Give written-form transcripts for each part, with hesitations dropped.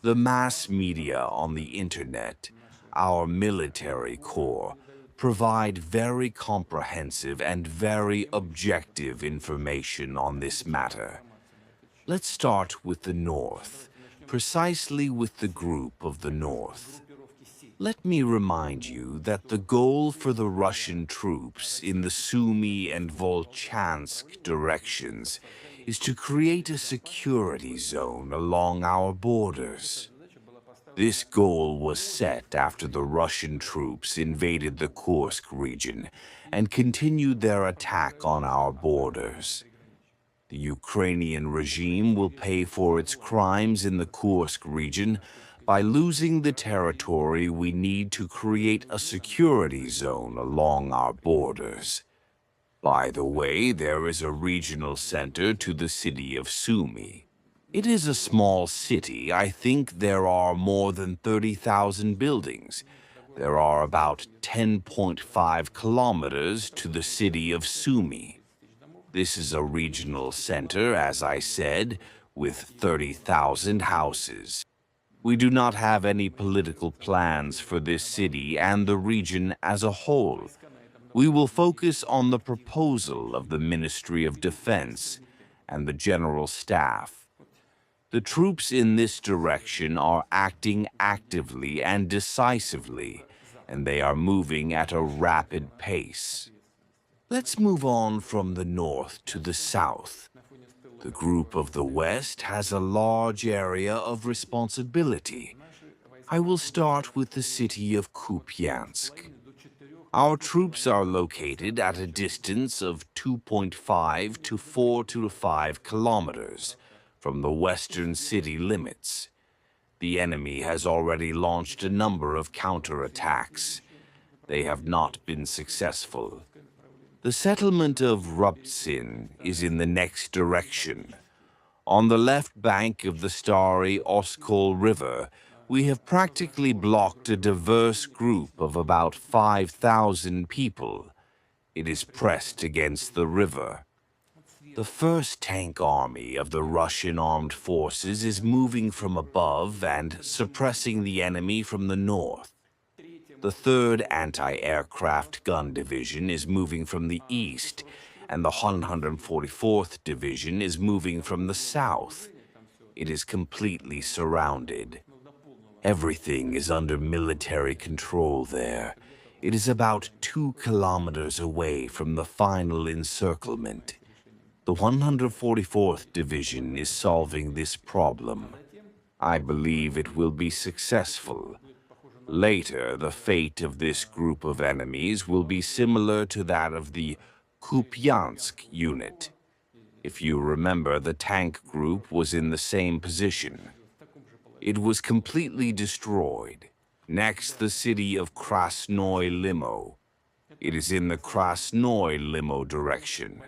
The mass media on the internet, our military corps, provide very comprehensive and very objective information on this matter. Let's start with the North, precisely with the group of the North. Let me remind you that the goal for the Russian troops in the Sumy and Volchansk directions is to create a security zone along our borders. This goal was set after the Russian troops invaded the Kursk region and continued their attack on our borders. The Ukrainian regime will pay for its crimes in the Kursk region by losing the territory we need to create a security zone along our borders. By the way, there is a regional center to the city of Sumy. It is a small city. I think there are more than 30,000 buildings. There are about 10.5 kilometers to the city of Sumy. This is a regional center, as I said, with 30,000 houses. We do not have any political plans for this city and the region as a whole. We will focus on the proposal of the Ministry of Defense and the General Staff. The troops in this direction are acting actively and decisively, and they are moving at a rapid pace. Let's move on from the north to the south. The group of the West has a large area of responsibility. I will start with the city of Kupiansk. Our troops are located at a distance of 2.5 to 4 to 5 kilometers from the western city limits. The enemy has already launched a number of counterattacks. They have not been successful. The settlement of Rubtsy is in the next direction. On the left bank of the starry Oskol River, we have practically blocked a diverse group of about 5,000 people. It is pressed against the river. The first tank army of the Russian armed forces is moving from above and suppressing the enemy from the north. The 3rd Anti-Aircraft Gun Division is moving from the east, and the 144th Division is moving from the south. It is completely surrounded. Everything is under military control there. It is about 2 kilometers away from the final encirclement. The 144th Division is solving this problem. I believe it will be successful. Later, the fate of this group of enemies will be similar to that of the Kupiansk unit. If you remember, the tank group was in the same position. It was completely destroyed. Next, the city of Krasnoye Limo. It is in the Krasnoye Limo direction.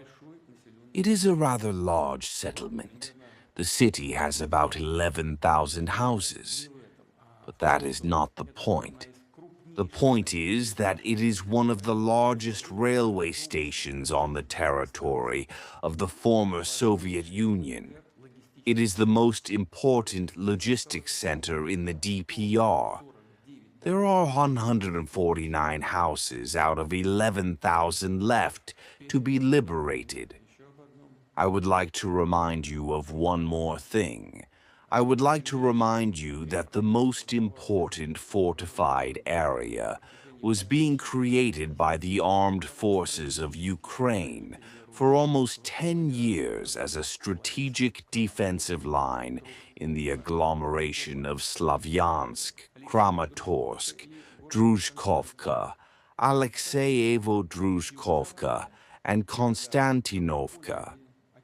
It is a rather large settlement. The city has about 11,000 houses. But that is not the point. The point is that it is one of the largest railway stations on the territory of the former Soviet Union. It is the most important logistics center in the DPR. There are 149 houses out of 11,000 left to be liberated. I would like to remind you of one more thing. I would like to remind you that the most important fortified area was being created by the armed forces of Ukraine for almost 10 years as a strategic defensive line in the agglomeration of Slavyansk, Kramatorsk, Druzhkovka, Alexeyevo-Druzhkovka, and Konstantinovka,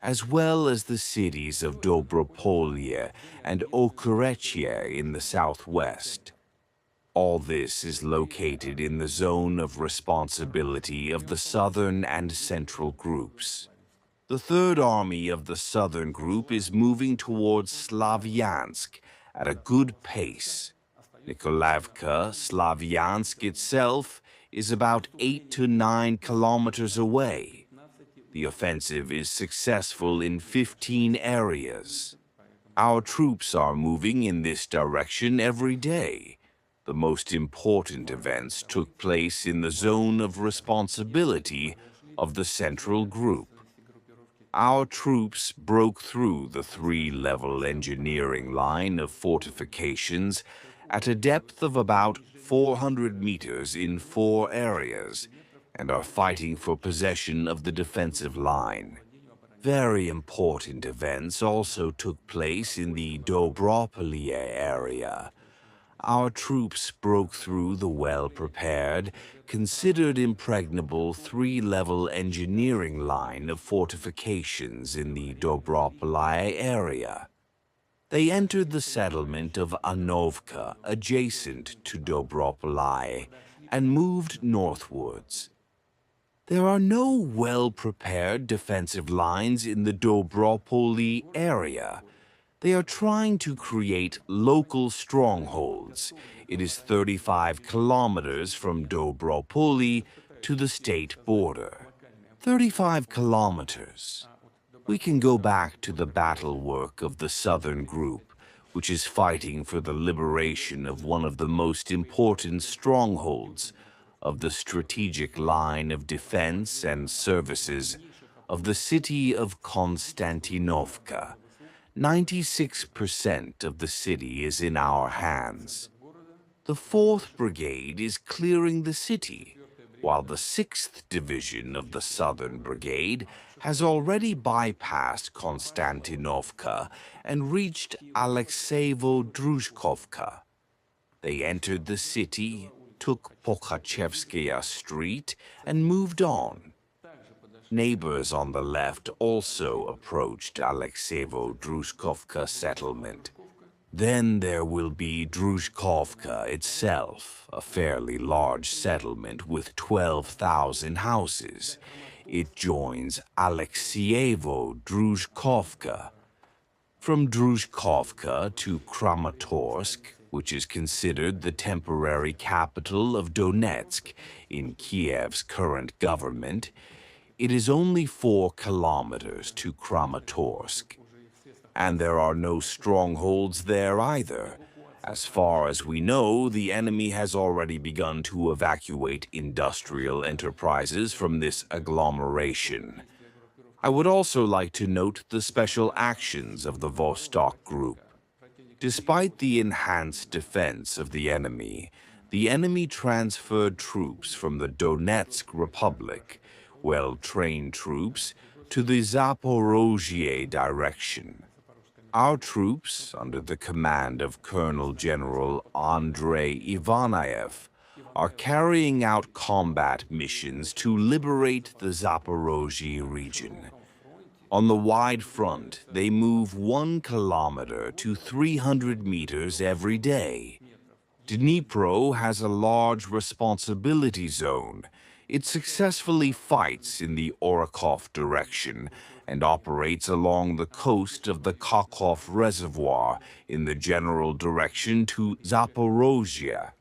as well as the cities of Dobropolye and Okerechye in the southwest. All this is located in the zone of responsibility of the southern and central groups. The Third Army of the Southern Group is moving towards Slavyansk at a good pace. Nikolaevka, Slavyansk itself, is about 8 to 9 kilometers away. The offensive is successful in 15 areas. Our troops are moving in this direction every day. The most important events took place in the zone of responsibility of the Central Group. Our troops broke through the three-level engineering line of fortifications at a depth of about 400 meters in 4 areas and are fighting for possession of the defensive line. Very important events also took place in the Dobropolye area. Our troops broke through the well-prepared, considered impregnable three-level engineering line of fortifications in the Dobropolye area. They entered the settlement of Annovka, adjacent to Dobropolye, and moved northwards. There are no well-prepared defensive lines in the Dobropolye area. They are trying to create local strongholds. It is 35 kilometers from Dobropolye to the state border. 35 kilometers. We can go back to the battle work of the Southern Group, which is fighting for the liberation of one of the most important strongholds of the strategic line of defense and services of the city of Konstantinovka. 96% of the city is in our hands. The 4th Brigade is clearing the city, while the 6th Division of the Southern Brigade has already bypassed Konstantinovka and reached Alexeyevo-Druzhkovka. They entered the city, took Pokhachevskaya Street, and moved on. Neighbors on the left also approached Alexeyevo-Druzhkovka settlement. Then there will be Druzhkovka itself, a fairly large settlement with 12,000 houses. It joins Alexeyevo-Druzhkovka. From Druzhkovka to Kramatorsk, which is considered the temporary capital of Donetsk in Kiev's current government, it is only 4 kilometers to Kramatorsk. And there are no strongholds there either. As far as we know, the enemy has already begun to evacuate industrial enterprises from this agglomeration. I would also like to note the special actions of the Vostok Group. Despite the enhanced defense of the enemy transferred troops from the Donetsk Republic, well-trained troops, to the Zaporozhye direction. Our troops, under the command of Colonel General Andrei Ivanayev, are carrying out combat missions to liberate the Zaporozhye region. On the wide front, they move 1 kilometer to 300 meters every day. Dnipro has a large responsibility zone. It successfully fights in the Orakov direction and operates along the coast of the Kakov Reservoir in the general direction to Zaporozhye.